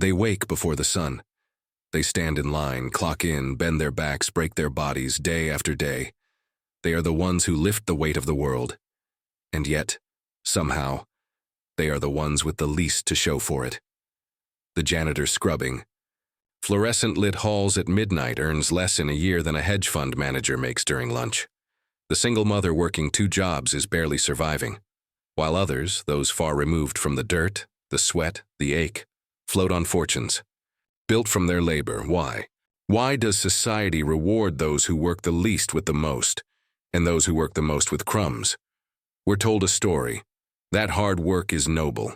They wake before the sun. They stand in line, clock in, bend their backs, break their bodies day after day. They are the ones who lift the weight of the world. And yet, somehow, they are the ones with the least to show for it. The janitor scrubbing. Fluorescent-lit halls at midnight earns less in a year than a hedge fund manager makes during lunch. The single mother working 2 jobs is barely surviving, while others, those far removed from the dirt, the sweat, the ache, float on fortunes. Built from their labor. Why? Why does society reward those who work the least with the most, and those who work the most with crumbs? We're told a story. That hard work is noble,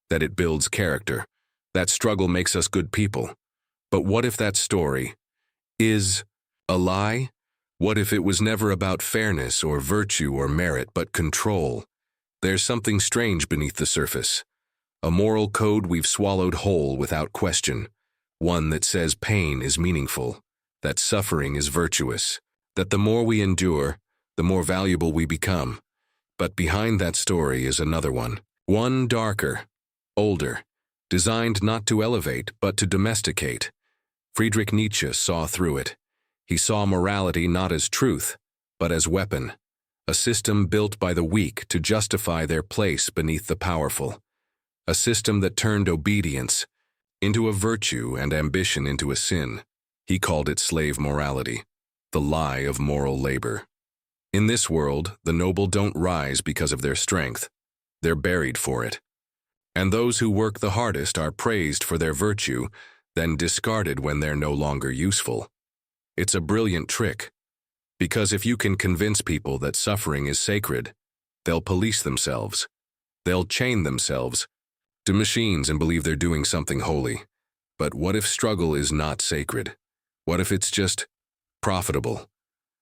that it builds character, that struggle makes us good people. But what if that story is a lie? What if it was never about fairness or virtue or merit, but control? There's something strange beneath the surface. A moral code we've swallowed whole without question. One that says pain is meaningful, that suffering is virtuous, that the more we endure, the more valuable we become. But behind that story is another one darker, older, designed not to elevate but to domesticate. Friedrich Nietzsche saw through it. He saw morality not as truth, but as weapon, a system built by the weak to justify their place beneath the powerful, a system that turned obedience into a virtue and ambition into a sin. He called it slave morality, the lie of moral labor. In this world, the noble don't rise because of their strength. They're buried for it. And those who work the hardest are praised for their virtue, then discarded when they're no longer useful. It's a brilliant trick, because if you can convince people that suffering is sacred, they'll police themselves. They'll chain themselves to machines and believe they're doing something holy. But what if struggle is not sacred? What if it's just profitable?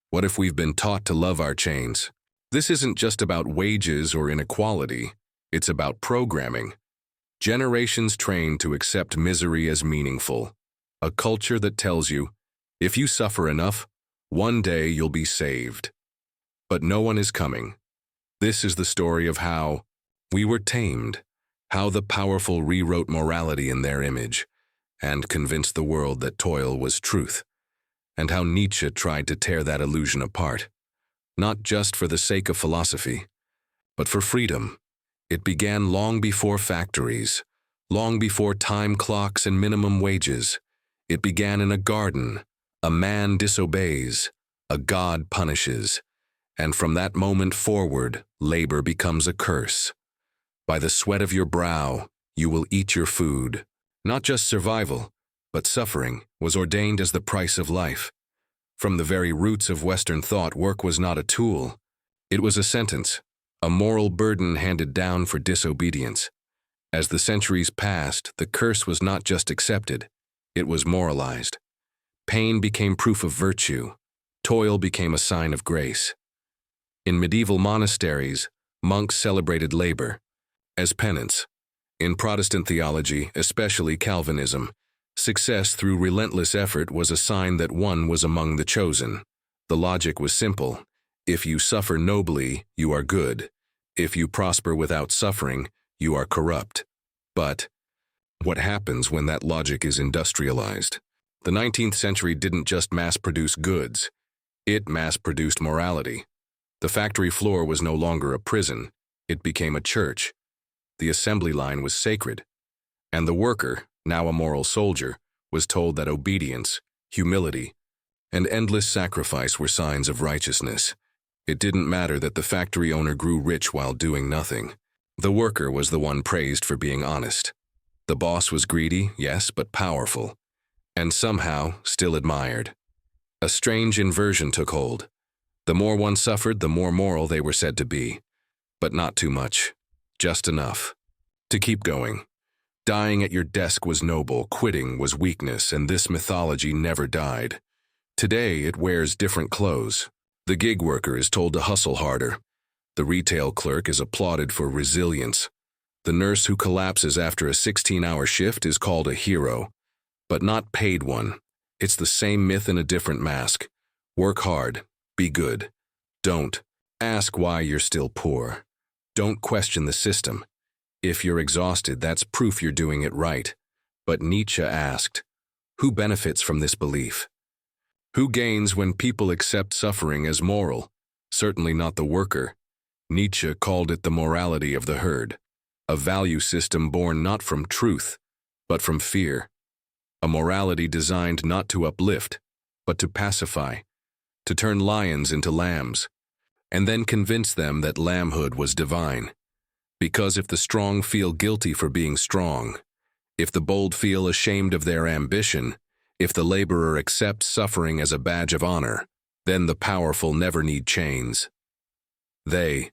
What if we've been taught to love our chains? This isn't just about wages or inequality. It's about programming. Generations trained to accept misery as meaningful. A culture that tells you, if you suffer enough, one day you'll be saved. But no one is coming. This is the story of how we were tamed, how the powerful rewrote morality in their image and convinced the world that toil was truth, and how Nietzsche tried to tear that illusion apart, not just for the sake of philosophy, but for freedom. It began long before factories, long before time clocks and minimum wages. It began in a garden. A man disobeys, a god punishes, and from that moment forward, labor becomes a curse. By the sweat of your brow, you will eat your food. Not just survival, but suffering was ordained as the price of life. From the very roots of Western thought, work was not a tool. It was a sentence, a moral burden handed down for disobedience. As the centuries passed, the curse was not just accepted, it was moralized. Pain became proof of virtue. Toil became a sign of grace. In medieval monasteries, monks celebrated labor as penance. In Protestant theology, especially Calvinism, success through relentless effort was a sign that one was among the chosen. The logic was simple. If you suffer nobly, you are good. If you prosper without suffering, you are corrupt. But what happens when that logic is industrialized? The 19th century didn't just mass-produce goods. It mass-produced morality. The factory floor was no longer a prison. It became a church. The assembly line was sacred. And the worker, now a moral soldier, was told that obedience, humility, and endless sacrifice were signs of righteousness. It didn't matter that the factory owner grew rich while doing nothing. The worker was the one praised for being honest. The boss was greedy, yes, but powerful, and somehow still admired. A strange inversion took hold. The more one suffered, the more moral they were said to be. But not too much. Just enough to keep going. Dying at your desk was noble, quitting was weakness, and this mythology never died. Today, it wears different clothes. The gig worker is told to hustle harder. The retail clerk is applauded for resilience. The nurse who collapses after a 16-hour shift is called a hero, but not paid one. It's the same myth in a different mask. Work hard. Be good. Don't ask why you're still poor. Don't question the system. If you're exhausted, that's proof you're doing it right. But Nietzsche asked, who benefits from this belief? Who gains when people accept suffering as moral? Certainly not the worker. Nietzsche called it the morality of the herd, a value system born not from truth, but from fear. A morality designed not to uplift, but to pacify, to turn lions into lambs, and then convince them that lambhood was divine. Because if the strong feel guilty for being strong, if the bold feel ashamed of their ambition, if the laborer accepts suffering as a badge of honor, then the powerful never need chains. They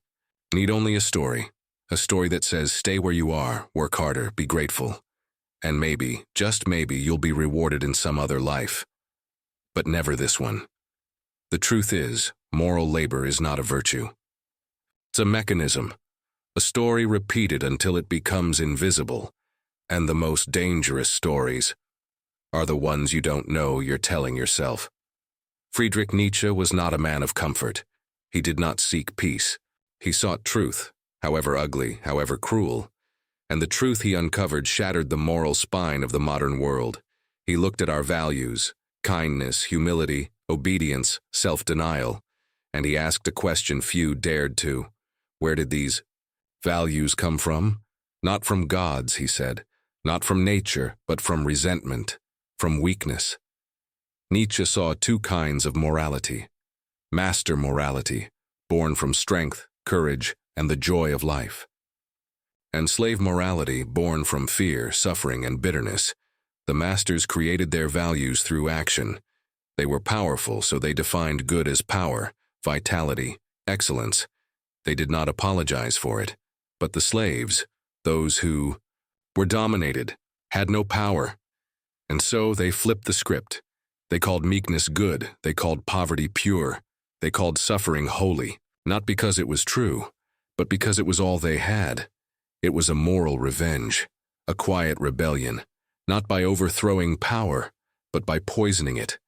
need only a story that says stay where you are, work harder, be grateful, and maybe, just maybe, you'll be rewarded in some other life. But never this one. The truth is, moral labor is not a virtue. It's a mechanism, a story repeated until it becomes invisible, and the most dangerous stories are the ones you don't know you're telling yourself. Friedrich Nietzsche was not a man of comfort. He did not seek peace. He sought truth, however ugly, however cruel, and the truth he uncovered shattered the moral spine of the modern world. He looked at our values, kindness, humility, obedience, self-denial, and he asked a question few dared to. Where did these values come from? Not from gods, he said, not from nature, but from resentment, from weakness. Nietzsche saw two kinds of morality. Master morality, born from strength, courage, and the joy of life. And slave morality, born from fear, suffering, and bitterness. The masters created their values through action. They were powerful, so they defined good as power, vitality, excellence. They did not apologize for it. But the slaves, those who were dominated, had no power. And so they flipped the script. They called meekness good. They called poverty pure. They called suffering holy, not because it was true, but because it was all they had. It was a moral revenge, a quiet rebellion, not by overthrowing power, but by poisoning it,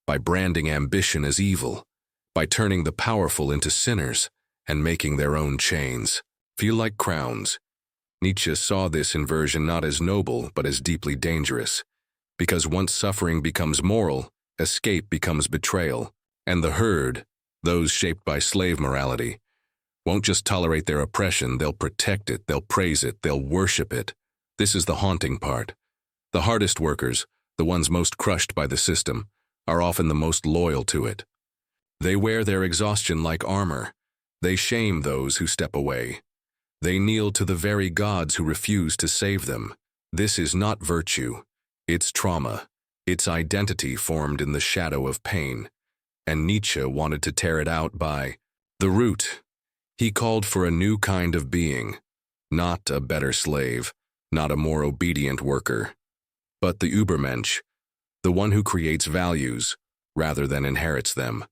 by branding ambition as evil, by turning the powerful into sinners and making their own chains feel like crowns. Nietzsche saw this inversion not as noble, but as deeply dangerous, because once suffering becomes moral, escape becomes betrayal, and the herd, those shaped by slave morality, won't just tolerate their oppression, they'll protect it, they'll praise it, they'll worship it. This is the haunting part. The hardest workers, the ones most crushed by the system, are often the most loyal to it. They wear their exhaustion like armor. They shame those who step away. They kneel to the very gods who refuse to save them. This is not virtue. It's trauma. It's identity formed in the shadow of pain. And Nietzsche wanted to tear it out by the root. He called for a new kind of being, not a better slave, not a more obedient worker, but the Übermensch, the one who creates values rather than inherits them.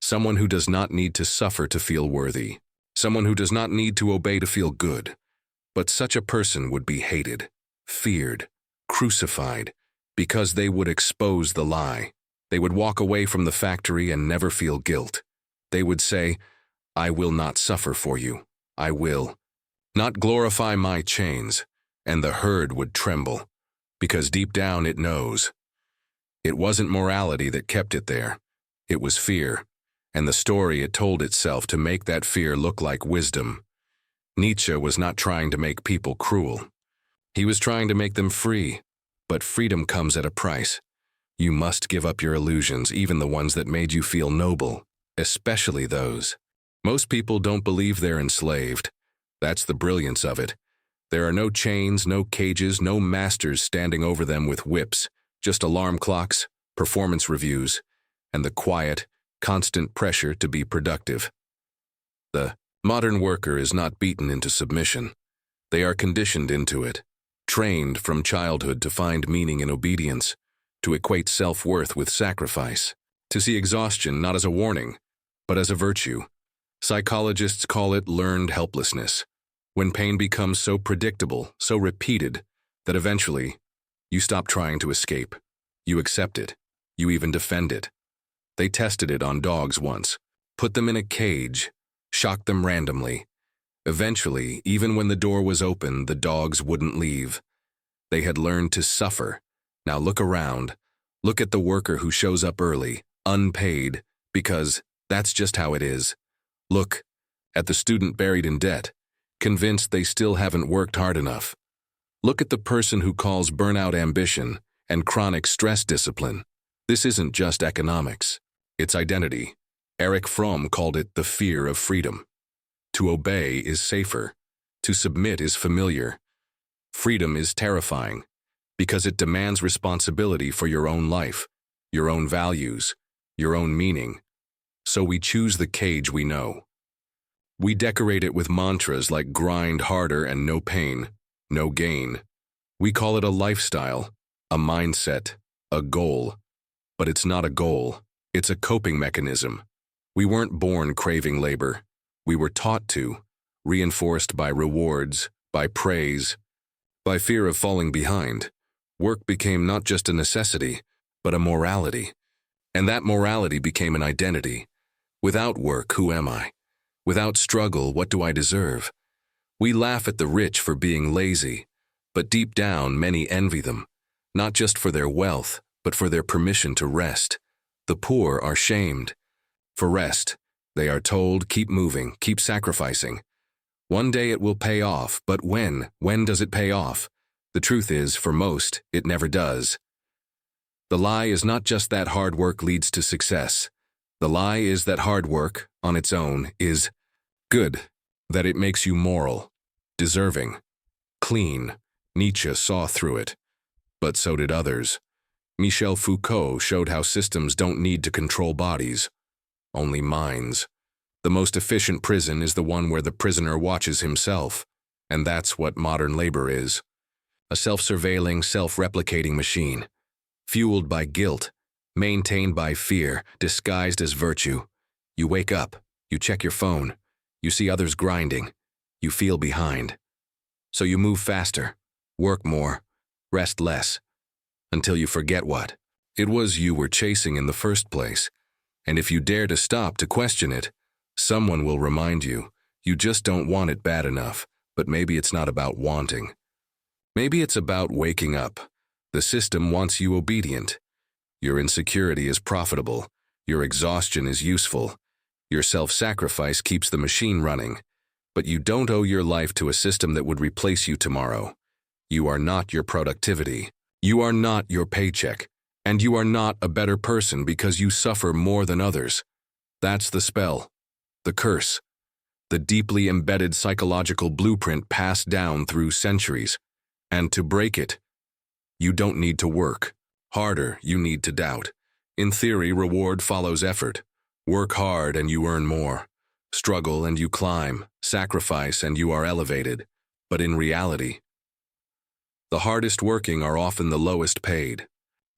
Someone who does not need to suffer to feel worthy. Someone who does not need to obey to feel good. But such a person would be hated, feared, crucified, because they would expose the lie. They would walk away from the factory and never feel guilt. They would say, I will not suffer for you. I will not glorify my chains. And the herd would tremble, because deep down it knows. It wasn't morality that kept it there. It was fear, and the story it told itself to make that fear look like wisdom. Nietzsche was not trying to make people cruel. He was trying to make them free, but freedom comes at a price. You must give up your illusions, even the ones that made you feel noble, especially those. Most people don't believe they're enslaved. That's the brilliance of it. There are no chains, no cages, no masters standing over them with whips, just alarm clocks, performance reviews, and the quiet, constant pressure to be productive. The modern worker is not beaten into submission. They are conditioned into it, trained from childhood to find meaning in obedience, to equate self-worth with sacrifice, to see exhaustion not as a warning, but as a virtue. Psychologists call it learned helplessness, when pain becomes so predictable, so repeated, that eventually you stop trying to escape. You accept it. You even defend it. They tested it on dogs once, put them in a cage, shocked them randomly. Eventually, even when the door was open, the dogs wouldn't leave. They had learned to suffer. Now look around. Look at the worker who shows up early, unpaid, because that's just how it is. Look at the student buried in debt, convinced they still haven't worked hard enough. Look at the person who calls burnout ambition and chronic stress discipline. This isn't just economics. It's identity. Erich Fromm called it the fear of freedom. To obey is safer. To submit is familiar. Freedom is terrifying because it demands responsibility for your own life, your own values, your own meaning. So we choose the cage we know. We decorate it with mantras like grind harder and no pain, no gain. We call it a lifestyle, a mindset, a goal. But it's not a goal. It's a coping mechanism. We weren't born craving labor. We were taught to, reinforced by rewards, by praise, by fear of falling behind. Work became not just a necessity, but a morality. And that morality became an identity. Without work, who am I? Without struggle, what do I deserve? We laugh at the rich for being lazy, but deep down, many envy them, not just for their wealth, but for their permission to rest. The poor are shamed. For rest, they are told, keep moving, keep sacrificing. One day it will pay off, but when? When does it pay off? The truth is, for most, it never does. The lie is not just that hard work leads to success. The lie is that hard work, on its own, is good, that it makes you moral, deserving, clean. Nietzsche saw through it, but so did others. Michel Foucault showed how systems don't need to control bodies, only minds. The most efficient prison is the one where the prisoner watches himself, and that's what modern labor is. A self-surveilling, self-replicating machine, fueled by guilt, maintained by fear, disguised as virtue. You wake up, you check your phone, you see others grinding, you feel behind. So you move faster, work more, rest less, until you forget what it was you were chasing in the first place. And if you dare to stop to question it, someone will remind you, you just don't want it bad enough, but maybe it's not about wanting. Maybe it's about waking up. The system wants you obedient. Your insecurity is profitable. Your exhaustion is useful. Your self-sacrifice keeps the machine running. But you don't owe your life to a system that would replace you tomorrow. You are not your productivity. You are not your paycheck. And you are not a better person because you suffer more than others. That's the spell, the curse, the deeply embedded psychological blueprint passed down through centuries. And to break it, you don't need to work harder, you need to doubt. In theory, reward follows effort. Work hard and you earn more. Struggle and you climb. Sacrifice and you are elevated. But in reality, the hardest working are often the lowest paid.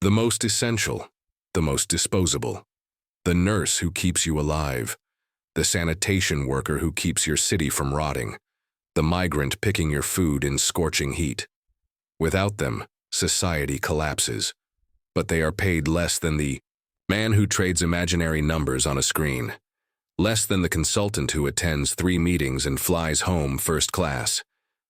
The most essential, the most disposable. The nurse who keeps you alive. The sanitation worker who keeps your city from rotting. The migrant picking your food in scorching heat. Without them, society collapses. But they are paid less than the man who trades imaginary numbers on a screen. Less than the consultant who attends 3 meetings and flies home first class.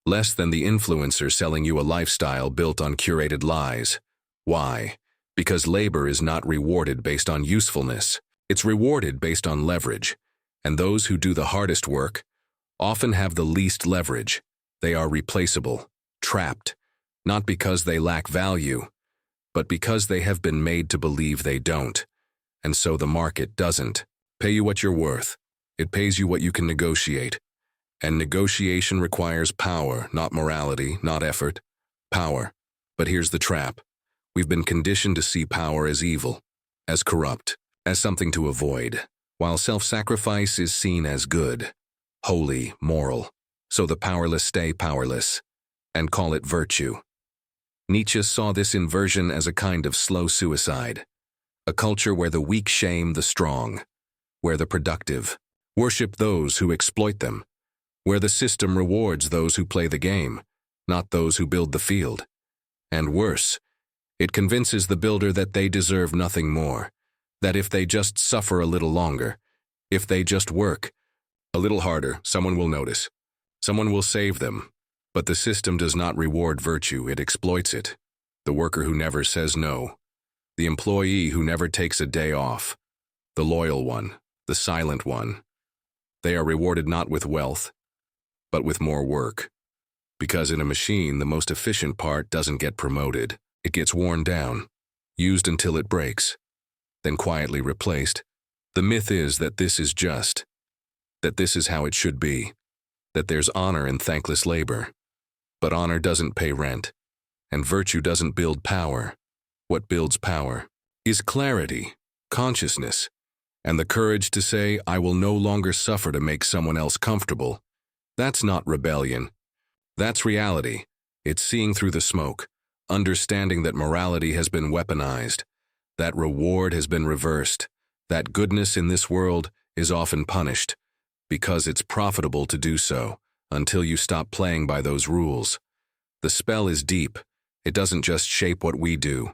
Less than the influencer selling you a lifestyle built on curated lies. Why? Because labor is not rewarded based on usefulness. It's rewarded based on leverage. And those who do the hardest work often have the least leverage. They are replaceable, trapped, not because they lack value, but because they have been made to believe they don't. And so the market doesn't pay you what you're worth. It pays you what you can negotiate. And negotiation requires power, not morality, not effort. Power. But here's the trap. We've been conditioned to see power as evil, as corrupt, as something to avoid, while self-sacrifice is seen as good, holy, moral. So the powerless stay powerless, and call it virtue. Nietzsche saw this inversion as a kind of slow suicide, a culture where the weak shame the strong, where the productive worship those who exploit them, where the system rewards those who play the game, not those who build the field. And worse, it convinces the builder that they deserve nothing more, that if they just suffer a little longer, if they just work a little harder, someone will notice, someone will save them. But the system does not reward virtue, it exploits it. The worker who never says no. The employee who never takes a day off. The loyal one, the silent one. They are rewarded not with wealth, but with more work. Because in a machine, the most efficient part doesn't get promoted. It gets worn down, used until it breaks, then quietly replaced. The myth is that this is just, that this is how it should be, that there's honor in thankless labor. But honor doesn't pay rent, and virtue doesn't build power. What builds power is clarity, consciousness, and the courage to say, I will no longer suffer to make someone else comfortable. That's not rebellion. That's reality. It's seeing through the smoke, understanding that morality has been weaponized, that reward has been reversed, that goodness in this world is often punished, because it's profitable to do so, until you stop playing by those rules. The spell is deep. It doesn't just shape what we do.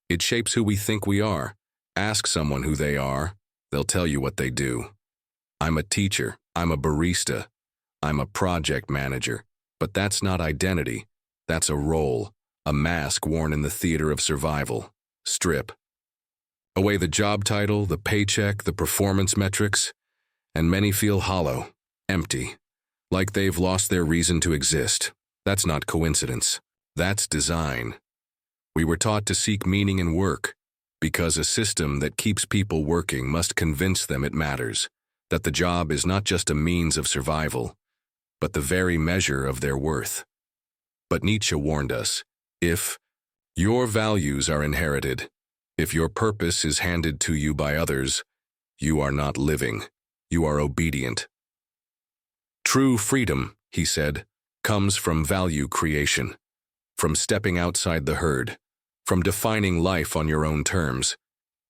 It shapes who we think we are. Ask someone who they are. They'll tell you what they do. I'm a teacher. I'm a barista. I'm a project manager. But that's not identity. That's a role, a mask worn in the theater of survival. Strip away the job title, the paycheck, the performance metrics, and many feel hollow, empty, like they've lost their reason to exist. That's not coincidence. That's design. We were taught to seek meaning in work, because a system that keeps people working must convince them it matters, that the job is not just a means of survival, but the very measure of their worth. But Nietzsche warned us, if your values are inherited, if your purpose is handed to you by others, you are not living, you are obedient. True freedom, he said, comes from value creation, from stepping outside the herd, from defining life on your own terms,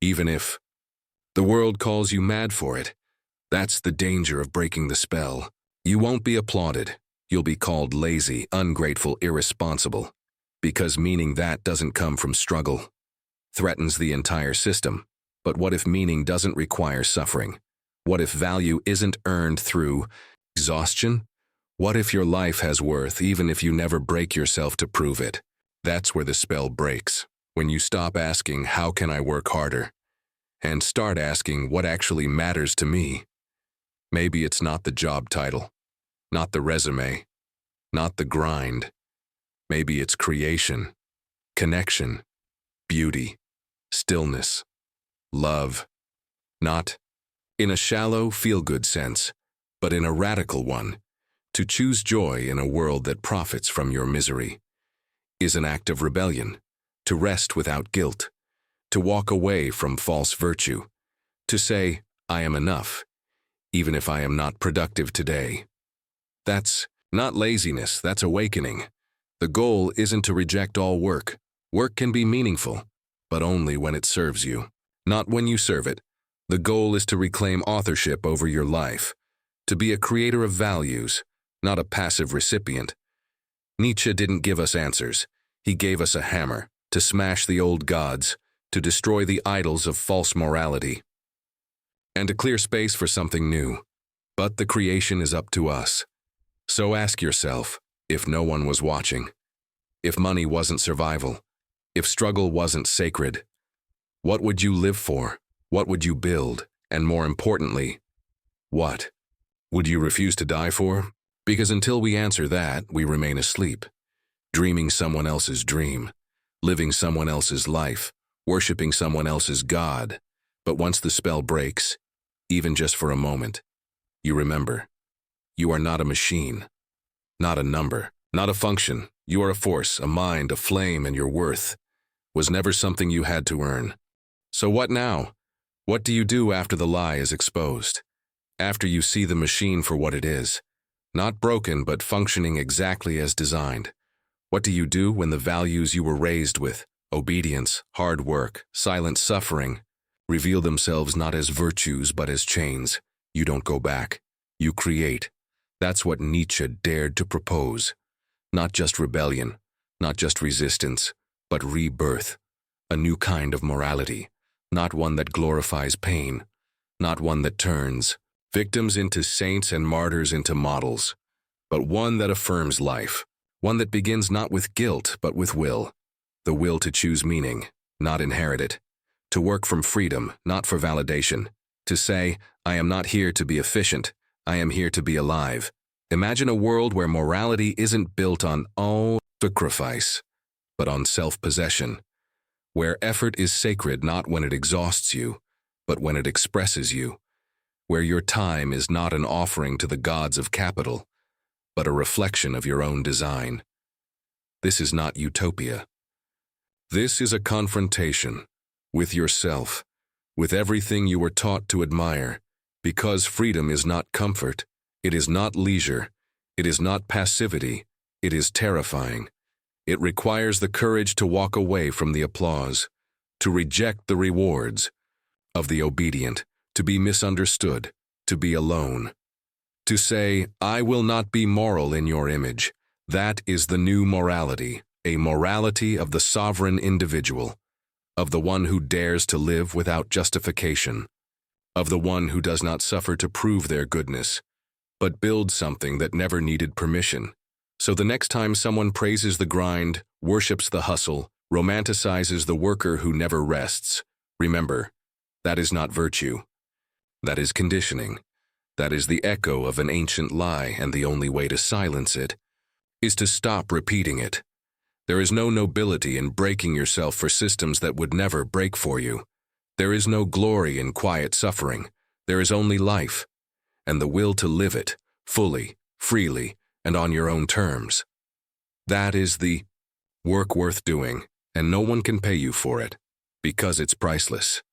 even if the world calls you mad for it. That's the danger of breaking the spell. You won't be applauded. You'll be called lazy, ungrateful, irresponsible, because meaning that doesn't come from struggle threatens the entire system. But what if meaning doesn't require suffering? What if value isn't earned through exhaustion? What if your life has worth even if you never break yourself to prove it? That's where the spell breaks, when you stop asking, how can I work harder? And start asking, what actually matters to me? Maybe it's not the job title, not the resume, not the grind. Maybe it's creation, connection, beauty, stillness, love. Not in a shallow, feel-good sense, but in a radical one. To choose joy in a world that profits from your misery is an act of rebellion, to rest without guilt, to walk away from false virtue, to say, I am enough, even if I am not productive today. That's not laziness, that's awakening. The goal isn't to reject all work. Work can be meaningful, but only when it serves you, not when you serve it. The goal is to reclaim authorship over your life, to be a creator of values, not a passive recipient. Nietzsche didn't give us answers. He gave us a hammer to smash the old gods, to destroy the idols of false morality, and to clear space for something new. But the creation is up to us. So ask yourself, if no one was watching, if money wasn't survival, if struggle wasn't sacred, what would you live for? What would you build? And more importantly, what would you refuse to die for? Because until we answer that, we remain asleep, dreaming someone else's dream, living someone else's life, worshiping someone else's God. But once the spell breaks, even just for a moment, you remember, you are not a machine, not a number, not a function. You are a force, a mind, a flame, and your worth was never something you had to earn. So what now? What do you do after the lie is exposed? After you see the machine for what it is? Not broken, but functioning exactly as designed. What do you do when the values you were raised with, obedience, hard work, silent suffering, reveal themselves not as virtues but as chains? You don't go back. You create. That's what Nietzsche dared to propose. Not just rebellion, not just resistance, but rebirth. A new kind of morality. Not one that glorifies pain. Not one that turns victims into saints and martyrs into models, but one that affirms life, one that begins not with guilt but with will, the will to choose meaning, not inherit it, to work from freedom, not for validation, to say, I am not here to be efficient, I am here to be alive. Imagine a world where morality isn't built on all sacrifice, but on self-possession, where effort is sacred not when it exhausts you, but when it expresses you, where your time is not an offering to the gods of capital, but a reflection of your own design. This is not utopia. This is a confrontation with yourself, with everything you were taught to admire, because freedom is not comfort, it is not leisure, it is not passivity, it is terrifying. It requires the courage to walk away from the applause, to reject the rewards of the obedient, to be misunderstood, to be alone. To say, I will not be moral in your image, that is the new morality, a morality of the sovereign individual, of the one who dares to live without justification, of the one who does not suffer to prove their goodness, but builds something that never needed permission. So the next time someone praises the grind, worships the hustle, romanticizes the worker who never rests, remember, that is not virtue. That is conditioning. That is the echo of an ancient lie, and the only way to silence it is to stop repeating it. There is no nobility in breaking yourself for systems that would never break for you. There is no glory in quiet suffering. There is only life, and the will to live it, fully, freely, and on your own terms. That is the work worth doing, and no one can pay you for it, because it's priceless.